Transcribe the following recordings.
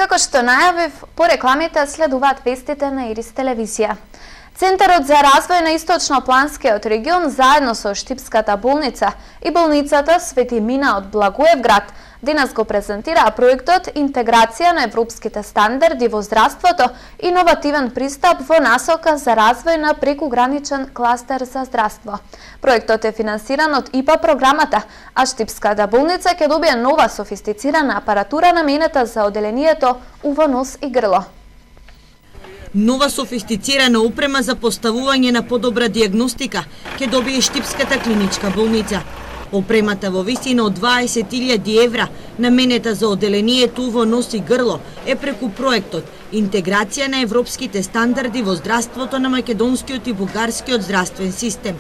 Како што најавив, по рекламите следуваат вестите на Ирис телевизија. Центарот за развој на Источно-Планскиот регион заедно со Штипската болница и болницата Свети Мина од Благоевград денес го презентираа проектот Интеграција на европските стандарди во здравството, иновативен пристап во насока за развој на прекуграничен кластер за здравство. Проектот е финансиран од ИПА програмата, а Штипската болница ќе добие нова софистицирана апаратура наменета за оделението уво нос и грло. Нова софистицирана опрема за поставување на подобра диагностика ќе добие Штипската клиничка болница. Опремата во висина од 20.000 евра, наменета за оделението уво нос и грло, е преку проектот Интеграција на европските стандарди во здравството на македонскиот и бугарскиот здравствен систем.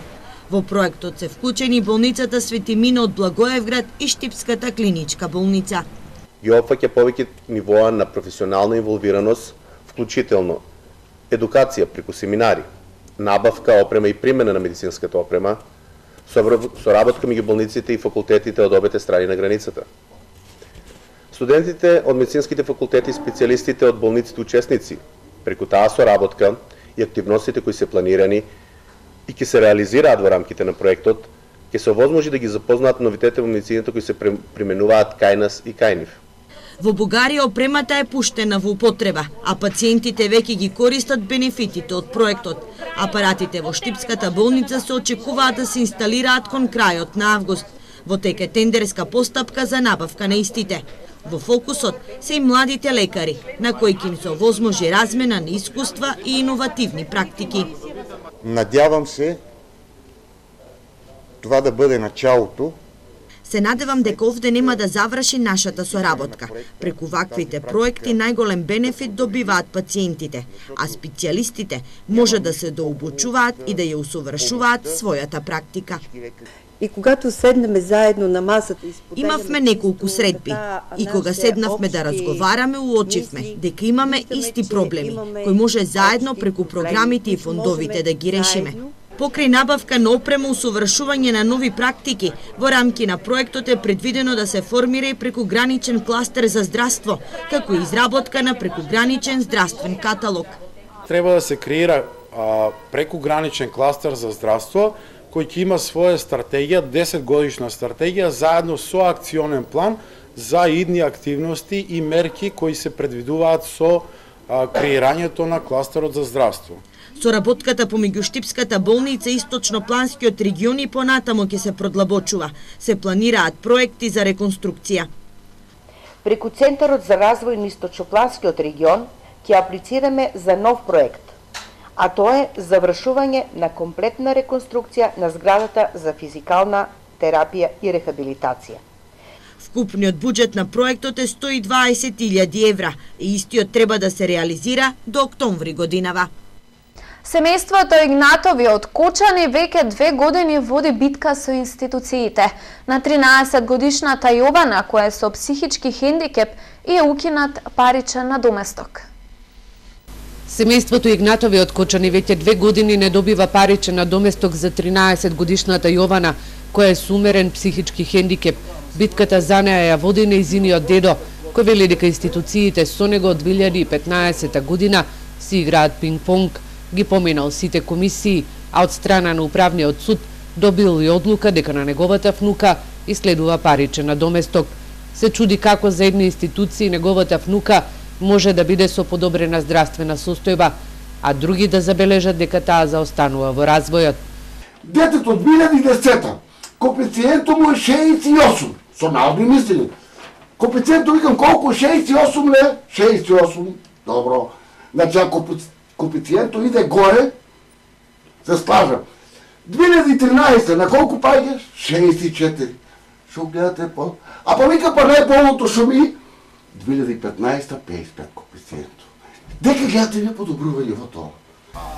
Во проектот се вклучени болницата Свети Мина од Благоевград и Штипската клиничка болница. И опфаќа повеќе нивоа на професионална инволвираност, вклучително едукација преку семинари, набавка, опрема и примена на медицинската опрема, соработка меѓу болниците и факултетите од обете страни на границата. Студентите од медицинските факултети и специјалистите од болниците учесници, преку таа соработка и активностите кои се планирани и ќе се реализираат во рамките на проектот, ќе се овозможи да ги запознаат новитетите во медицината кои се применуваат кај нас и кај нив. Во Бугарија опремата е пуштена во употреба, а пациентите веќе ги користат бенефитите од проектот. Апаратите во Штипската болница се очекуваат да се инсталираат кон крајот на август. Во тек е тендерска постапка за набавка на истите. Во фокусот се и младите лекари, на кои ќе им се овозможи размена на искуства и иновативни практики. Надявам се това да бъде началото. Се надевам дека овде нема да заврши нашата соработка. Преку ваквите проекти најголем бенефит добиваат пациентите, а специјалистите може да се дообучуваат и да ја усовршуваат својата практика. И когато седнеме заедно на масата и споделяме... Имавме неколку средби и кога седнавме да разговараме, уочивме дека имаме исти проблеми, кои може заедно преку програмите и фондовите да ги решиме. Покрај набавка на опрема, усовршување на нови практики, во рамки на проектот е предвидено да се формира и прекуграничен кластер за здравство, како и изработка на прекуграничен здравствен каталог. Треба да се креира прекуграничен кластер за здравство, кој ќе има своја стратегија, 10-годишна стратегија, заедно со акционен план за идни активности и мерки кои се предвидуваат со креирањето на кластерот за здравство. Соработката помеѓу Штипската болница и Источно-Планскиот регион и понатамо ќе се продлабочува. Се планираат проекти за реконструкција. Преку Центарот за развој на Источно-Планскиот регион ќе аплицираме за нов проект, а тоа е завршување на комплетна реконструкција на зградата за физикална терапија и рехабилитација. Вкупниот буџет на проектот е 120.000 евра и истиот треба да се реализира до октомври годинава. Семејството Игнатови од Кочани веќе 2 години води битка со институциите. На 13 годишната Јована, која е со психички хендикеп, е укинат паричен надоместок. Семејството Игнатови од Кочани веќе 2 години не добива паричен надоместок за 13 годишната Јована, која е со умерен психички хендикеп. Битката за неа ја води нејзиниот дедо, кој вели дека институциите со него од 2015 година си играат пинг-понг. Ги поминал сите комисии, а од страна на управниот суд добил и одлука дека на неговата внука и следува паричен надоместок. Се чуди како за една институција неговата внука може да биде со подобрена здравствена состојба, а други да забележат дека таа заостанува во развојот. Детето од 2010-та, коефициентот му е 68, со наодни мислени. Коефициентот викам колку 68 ле? 68, добро. Значи ако коефициентот иде горе, се слажам. 2013 на колку паѓаш? 64. Шо гледате по? А па вика па најболното шо ми 2015 55 коефициентот. Дека гледате не подобрување во тоа.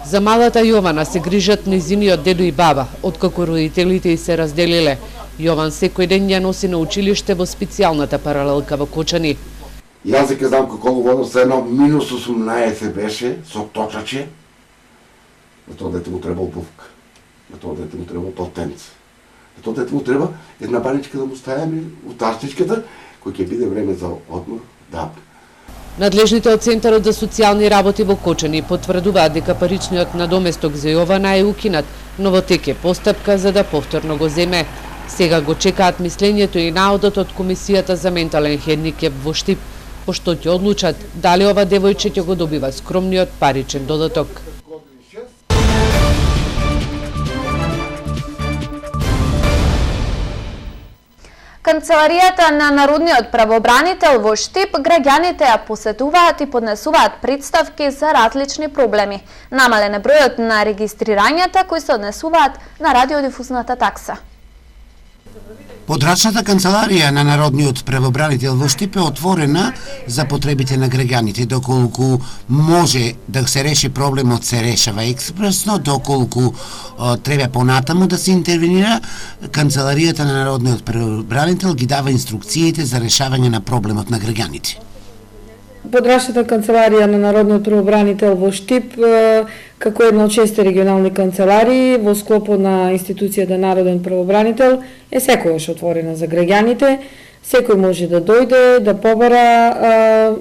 За малата Јована се грижат нејзиниот дедо и баба, откако родителите ѝ се разделиле. Јован секој ден ја носи на училиште во специјалната паралелка во Кочани. Јас дека знам како водам се едно минус 18 беше со точаче. На тоа дете му треба обувка. На тоа дете му треба полтенце. На тоа дете му треба една баничка да му ставиме у тастичката, кој ќе биде време за одмор, да. Надлежните од Центарот за социјални работи во Кочани потврдуваат дека паричниот надоместок за Јована е укинат, но во тек е постапка за да повторно го земе. Сега го чекаат мислењето и наодот од Комисијата за ментален хендикеп во Штип, пошто ќе одлучат дали ова девојче ќе го добива скромниот паричен додаток. Канцеларијата на Народниот правобранител во Штип граѓаните ја посетуваат и поднесуваат представки за различни проблеми. Намален е бројот на регистрирањата кои се однесуваат на радиодифузната такса. Подрачната канцеларија на Народниот правобранител во Штип е отворена за потребите на граѓаните, доколку може да се реши проблемот се решава експресно, доколку треба понатаму да се интервенира, канцеларијата на Народниот правобранител ги дава инструкциите за решавање на проблемот на граѓаните. Подрачната канцеларија на Народниот правобранител во Штип, како една од 6 регионални канцеларии во склопот на институцијата Народен правобранител, е секогаш отворена за граѓаните. Секој може да дојде, да побара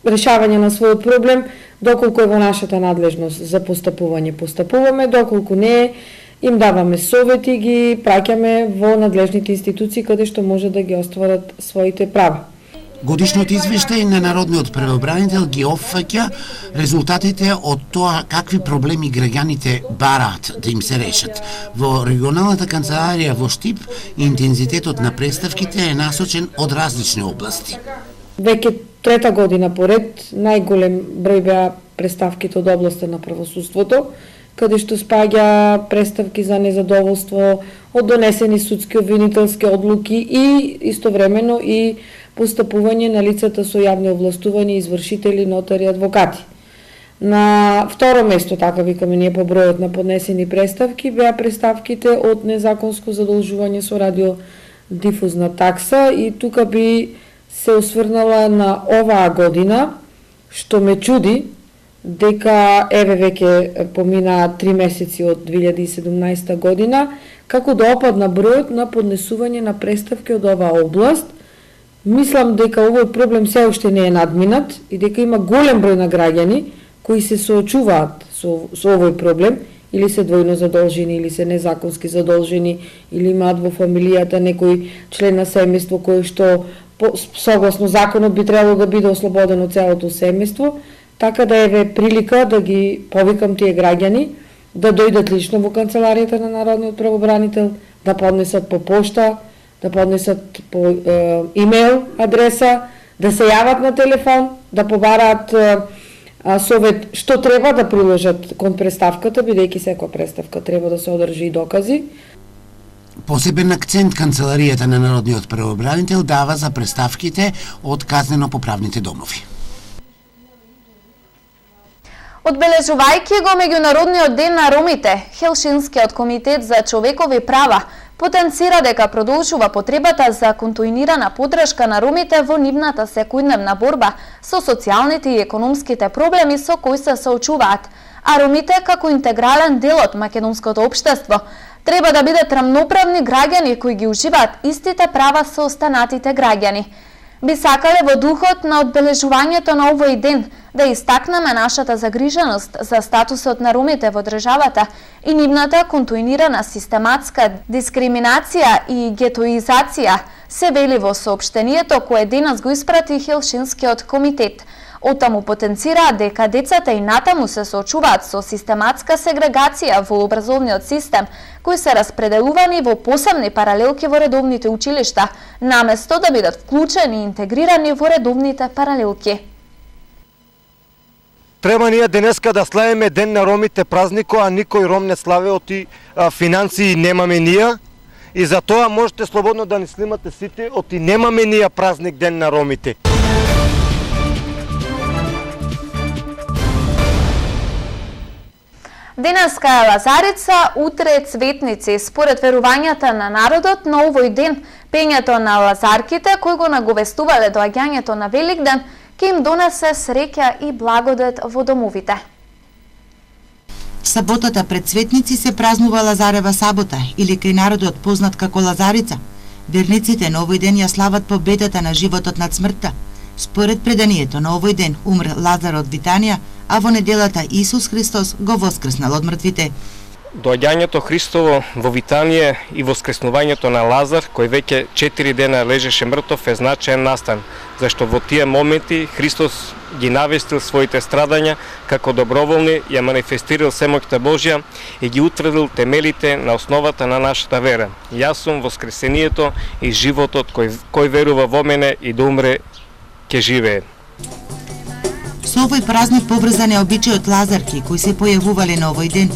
решавање на својот проблем, доколку е во нашата надлежност за постапување, постапуваме, доколку не, им даваме совети, ги праќаме во надлежните институции каде што може да ги остварат своите права. Годишниот извештај на Народниот правобранител ги опфаќа резултатите од тоа какви проблеми граѓаните бараат да им се решат. Во регионалната канцеларија во Штип интензитетот на представките е насочен од различни области. Веќе трета година поред најголем број беа представките од областа на правосудството, каде што спаѓа представки за незадоволство од донесени судски обвинителски одлуки и истовремено и постапување на лицата со јавни овластувања, извршители, нотари, адвокати. На второ место, така викаме ние по бројот на поднесени представки, беа представките од незаконско задолжување со радиодифузна такса и тука би се осврнала на оваа година, што ме чуди, дека еве веќе поминаа 3 месеци од 2017 година, како да опадна бројот на поднесување на представки од оваа област. Мислам дека овој проблем се уште не е надминат и дека има голем број на граѓани кои се соочуваат со овој проблем, или се двојно задолжени, или се незаконски задолжени, или имаат во фамилијата некој член на семејство кој што согласно законот би требало да биде ослободен од целото семејство, така да еве прилика да ги повикам тие граѓани да дојдат лично во канцеларијата на Народниот правобранител, да поднесат по пошта, да поднесат по имейл адреса, да се јават на телефон, да побараат совет што треба да приложат кон представката, бидејќи секоја представка треба да се одржи и докази. Посебен акцент канцеларијата на Народниот правобранител дава за представките од казнено-поправните домови. Одбележувајќи го Меѓународниот ден на ромите, Хелшинскиот комитет за човекови права потенцира дека продолжува потребата за континуирана поддршка на ромите во нивната секојдневна борба со социјалните и економските проблеми со кои се соочуваат, а ромите како интегрален дел од македонското општество треба да бидат рамноправни граѓани кои ги уживаат истите права со останатите граѓани. Би сакале во духот на одбележувањето на овој ден да истакнеме нашата загриженост за статусот на ромите во државата и нивната континуирана систематска дискриминација и гетоизација, се вели во соопштението кое денес го испрати Хелшинскиот комитет. Оттаму потенцира дека децата и натаму се соочуваат со систематска сегрегација во образовниот систем, кои се распределувани во посебни паралелки во редовните училишта, наместо да бидат вклучени и интегрирани во редовните паралелки. Треба ние денеска да славиме Ден на ромите празнико, а никој ром не слави, оти финансии немаме ние. И за тоа можете слободно да ни снимате сите, оти немаме ние празник Ден на ромите. Денеска е Лазарица, утре Цветници. Според верувањата на народот, на овој ден, пењето на лазарките, кои го наговестувале доаѓањето на Великден, ќе им донесе среќа и благодет во домовите. Саботата пред Цветници се празнува Лазарева сабота, или кај народот познат како Лазарица. Верниците на овој ден ја слават победата на животот над смртта. Според преданието на овој ден умре Лазар од Витанија, а во неделата Исус Христос го воскреснал од мртвите. Доаѓањето Христово во Витанија и воскреснувањето на Лазар, кој веќе 4 дена лежеше мртов, е значаен настан, зашто во тие моменти Христос ги навестил своите страдања како доброволни, ја манифестирал семоќта Божја и ги утврдил темелите на основата на нашата вера. Јас сум воскресението и животот, кој верува во мене и да умре ќе живее. Со овој празник поврзан е обичајот лазарки кои се појавувале на овој ден.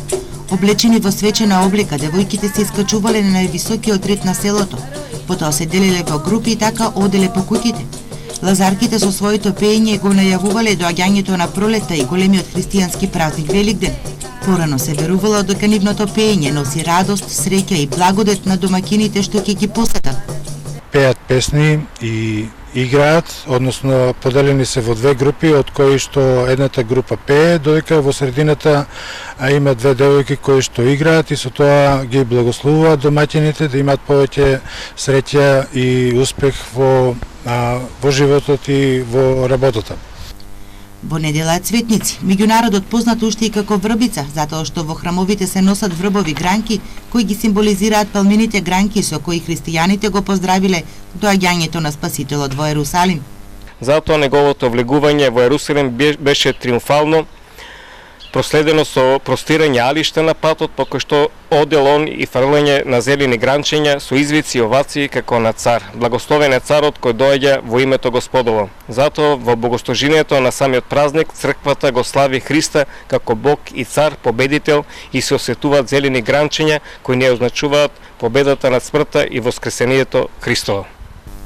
Облечени во свечена облека, девојките се искачувале на највисокиот ред на селото, потоа се делеле во групи и така оделе по куќите. Лазарките со своето пеење го најавувале доаѓањето на пролета и големиот христијански празник Великден. Порано се верувало дека нивното пеење носи радост, среќа и благодет на домаќините што ќе ги посетат. Пеат песни и играат, односно поделени се во две групи, од кои што едната група пее, додека во средината има две девојки кои што играат и со тоа ги благословуваат домаќините да имаат повеќе среќа и успех во животот и во работата. Во недела е цветници, меѓу народот познат уште и како врбица, затоа што во храмовите се носат врбови гранки, кои ги символизираат палмините гранки со кои христијаните го поздравиле доаѓањето на Спасителот во Ерусалим. Затоа неговото влегување во Ерусалим беше триумфално, проследено со простирање алишта на патот, по кој што одел он и фрлање на зелени гранчења со извици и овации како на цар. Благословен е царот кој доаѓа во името Господово. Затоа во богослужението на самиот празник црквата го слави Христа како Бог и цар, победител, и се осетуваат зелени гранчења кои не означуваат победата над смртта и воскресението Христово.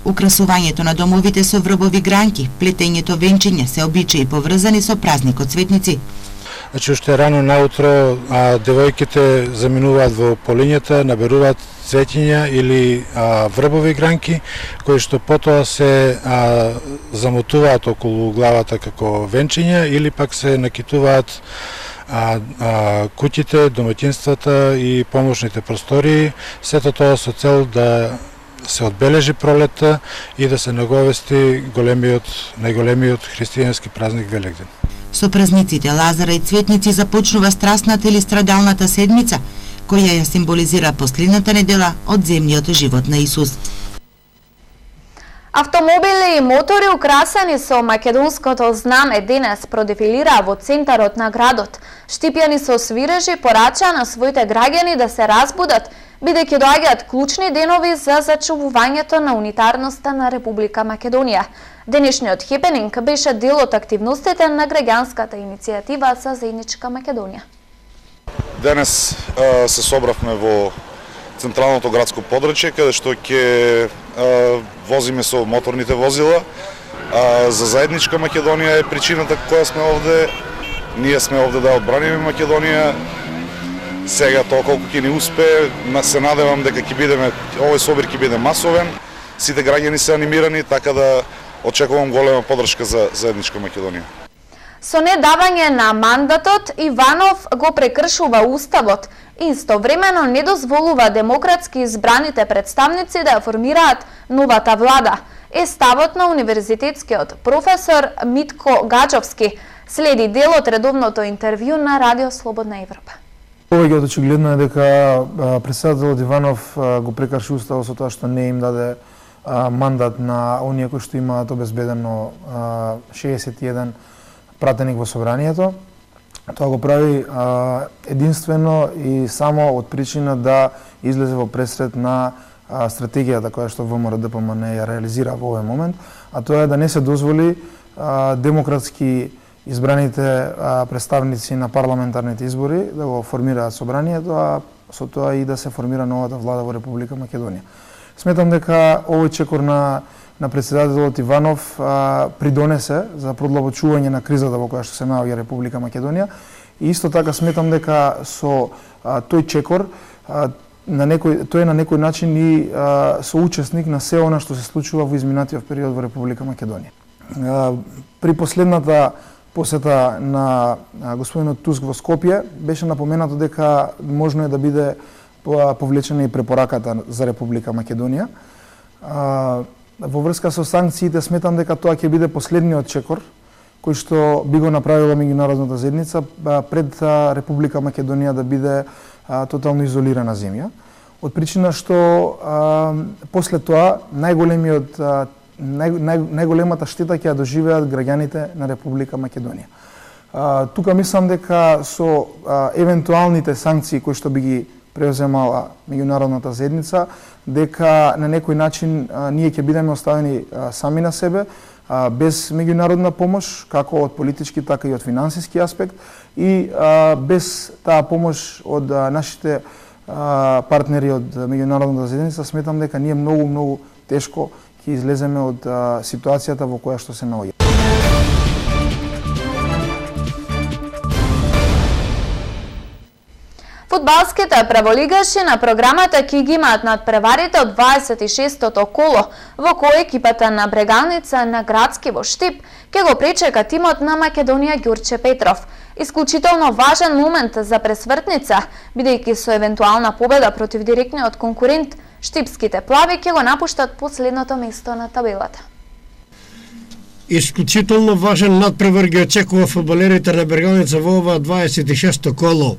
Украсувањето на домовите со врбови гранки, плетењето венчиња се обичаи поврзани со празникот Цветници. Значи, уште рано наутро девојките заминуваат во полињата, наберуваат цветиња или врбови гранки, кои што потоа се замотуваат околу главата како венчиња или пак се накитуваат куќите, домаќинствата и помошните простории, сето тоа со цел да се одбележи пролетта и да се наговести најголемиот христијански празник Великден. Со празниците Лазара и Цветници започнува страстната или страдалната седмица, која ја символизира последната недела од земниот живот на Исус. Автомобили и мотори украсени со македонското знаме денес продефилираа во центарот на градот. Штипјани со свирежи порачаа на своите граѓани да се разбудат, бидејќи доаѓаат клучни денови за зачувувањето на унитарноста на Република Македонија. Денешниот хепенинг беше дел од активностите на граѓанската иницијатива за заедничка Македонија. Денес се собравме во централното градско подрачје, каде што ќе возиме со моторните возила. За заедничка Македонија е причината која сме овде. Ние сме овде да одбраниме Македонија. Сега тоа колку ќе ни успее, се надевам дека овој собир ќе биде масовен. Сите граѓани се анимирани, така да очекувам голема поддршка за заедничка Македонија. Со недавање на мандатот, Иванов го прекршува уставот и истовремено не дозволува демократски избраните представници да ја формираат новата влада. Е ставот на универзитетскиот професор Митко Гаџовски, следи дел од редовното интервју на Радио Слободна Европа. Повеќе очигледно е дека председателот Иванов го прекрши уставот со тоа што не им даде мандат на оние кои што имаат обезбедено 61 пратеник во собранието. Тоа го прави единствено и само од причина да излезе во пресред на стратегијата која што ВМРО-ДПМН ја реализира во овој момент, а тоа е да не се дозволи демократски избраните представници на парламентарните избори да го формираат собранието, а со тоа и да се формира новата влада во Република Македонија. Сметам дека овој чекор на председателот Иванов придонесе за продлабочување на кризата во која што се наоѓа Република Македонија и исто така сметам дека со тој чекор тој е на некој начин и соучесник на се она што се случува во изминатиот период во Република Македонија. При последната посета на господинот Туск во Скопје беше напоменато дека можно е да биде повлечена и препораката за Република Македонија. во врска со санкциите сметам дека тоа ќе биде последниот чекор кој што би го направила меѓународната заедница пред Република Македонија да биде тотално изолирана земја. Од причина што после тоа најголемата штета ќе ја доживеат граѓаните на Република Македонија. Тука мислам дека со евентуалните санкции кои што би ги преуземала меѓународната заедница, дека на некој начин ние ќе бидеме оставени сами на себе, без меѓународна помош, како од политички, така и од финансиски аспект, и без таа помош од нашите партнери од меѓународната заедница, сметам дека ние многу тешко ќе излеземе од ситуацијата во која што се наоѓа. Фудбалските праволигаши на програмата ќе ги имаат надпреварите од 26-тото коло, во кој екипата на Брегалница на Градски во Штип ќе го пречека тимот на Македонија Ѓурче Петров. Исклучително важен момент за пресвртница, бидејќи со евентуална победа против директниот конкурент, штипските плави ќе го напуштат последното место на табелата. Исклучително важен надпревар ги очекува фудбалерите на Брегалница во ова 26-то коло.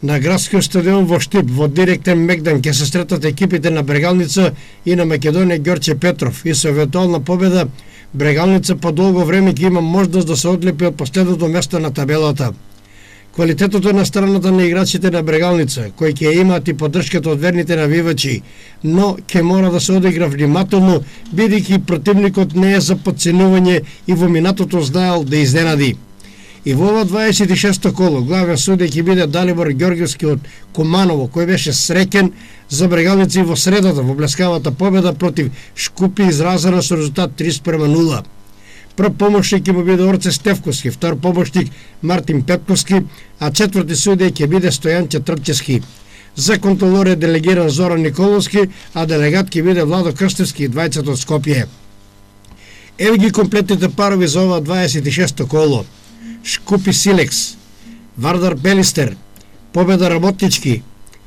На градскиот стадион во Штип во директен мегдан ќе се сретат екипите на Брегалница и на Македонија Ѓорче Петров, и со евентуална победа Брегалница по долго време ќе има можност да се одлепи од последното место на табелата. Квалитетот на страната на играчите на Брегалница, кои ќе имаат и поддршката од верните навивачи, но ќе мора да се одигра внимателно, бидејќи противникот не е за подценување и во минатото знаел да изненади. И во ова 26-то коло главен судија ќе биде Далибор Ѓоргевски од Куманово, кој беше среќен за Брегалница и во средата во блескавата победа против Шкупи изразена со резултат 30:0. Прв помошник ќе му биде Орце Стевковски, втор помошник Мартин Петковски, а четврти судија ќе биде Стојанче Трпчевски. За контролор е делегиран Зоран Николовски, а делегат ќе биде Владо Крстевски, двајцата од Скопје. Ево ги комплетните парови за ова 26-то коло. Шкупи Силекс, Вардар Белистер, Победа Работнички,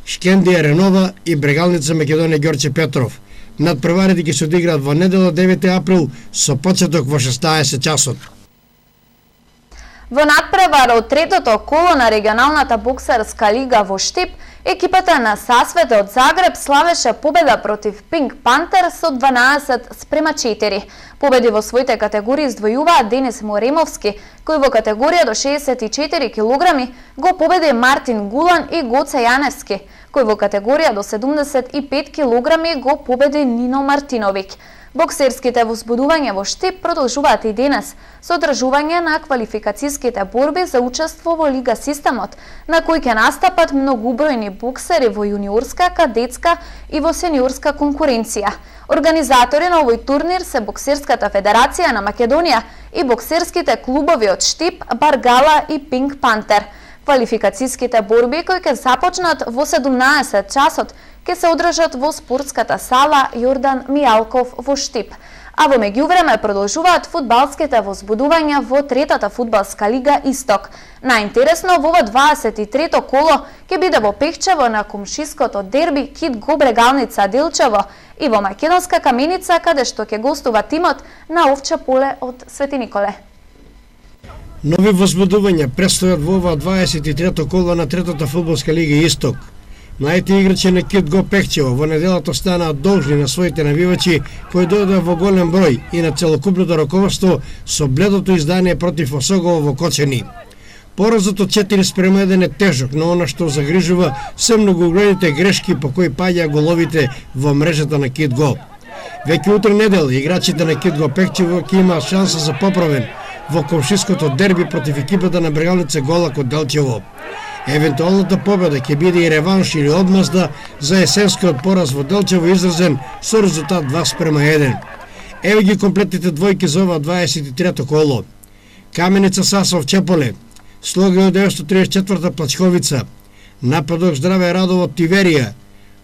Шкендија Ренова и Брегалница Македонија Ѓорче Петров. Надпреварите ќе се одиграат во недела 9 април со почеток во 16 часот. Во надпревар од третото коло на регионалната боксерска лига во Штип, екипата на Сасвете од Загреб славеше победа против Пинк Пантер со 12:4. Победи во своите категории издвојуваат Денис Моремовски, кој во категорија до 64 килограми го победи Мартин Гулан и Гоце Јаневски, кој во категорија до 75 килограми го победи Нино Мартиновиќ. Боксерските возбудувања во Штип продолжуваат и денес со одржување на квалификацијските борби за учество во Лига Системот, на кој ќе настапат многубројни боксери во јуниорска, кадетска и во сениорска конкуренција. Организатори на овој турнир се Боксерската федерација на Македонија и боксерските клубови од Штип, Баргала и Пинк Пантер. Квалификацијските борби кои ќе започнат во 17 часот ќе се одржат во спортската сала Јордан Мијалков во Штип. А во меѓувреме продолжуваат фудбалските возбудувања во третата фудбалска лига Исток. Најинтересно во ова 23-то коло ќе биде во Пехчево на комшиското дерби Кит Го Брегалница Делчево и во Македонска Каменица, каде што ќе гостува тимот на Овче поле од Свети Николе. Нови возбудувања предстојат во ова 23-то коло на третата фудбалска лига Исток. Младите играчи на Кит Го Пехчево во неделата станаат должни на своите навивачи кои дојдоа во голем број и на целокупното раководство со бледото издание против Осогово во Кочани. Поразот од 4:1 е тежок, но она што загрижува се многоголемите грешки по кои паѓа головите во мрежата на Кит Го. Веќе утре недела играчите на Кит Го Пехчево ќе имаат шанса за поправен во комшиското дерби против екипата на Брегалница Голак од Делчево. Евентуалната победа ќе биде и реванш или одмазда за есенскиот пораз во Делчево изразен со резултат 2:1. Ево ги комплетните двојки за ова 23-то коло. Каменица Сасов Чеполе, Слога 1934 Плачковица, Нападок Здраве Радово Тиверија,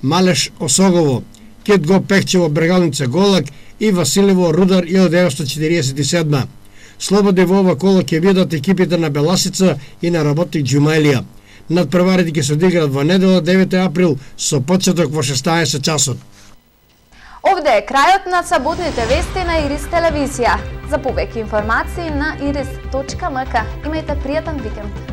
Малеш Осогово, Кит Го Пехчево Брегалница Голак и Василево Рудар 1947. Слободи во ова коло ќе бидат екипите на Беласица и на Работник Џумаилија. Надпреварите ќе се одиграат во недела 9 април со почеток во 16 часот. Овде е крајот на саботните вести на Ирис телевизија. За повеќе информации на iris.mk. Имајте пријатен викенд.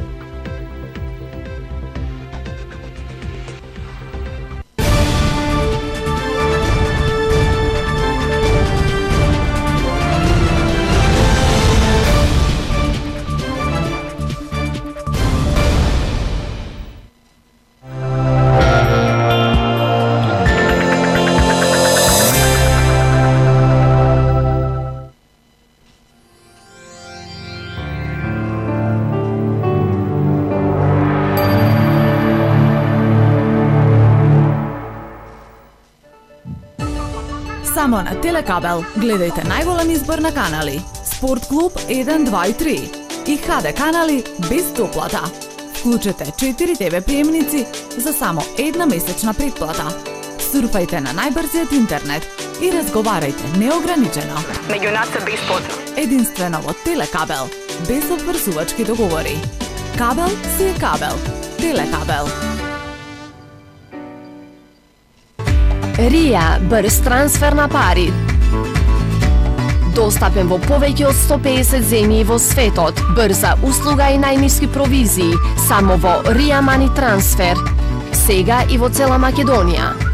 Само на Телекабел гледајте најголем избор на канали, Спорт клуб 1, 2 и 3 и ХД канали без доплата. Вклучете 4 ТВ приемници за само една месечна предплата. Сурфајте на најбрзиот интернет и разговарајте неограничено. Меѓу нас е бесплатно. Единствено во Телекабел, без обврзувачки договори. Кабел си е кабел. Телекабел. Рија, брз трансфер на пари. Достапен во повеќе од 150 земји во светот. Брза услуга и најниски провизии. Само во Рија Мани Трансфер. Сега и во цела Македонија.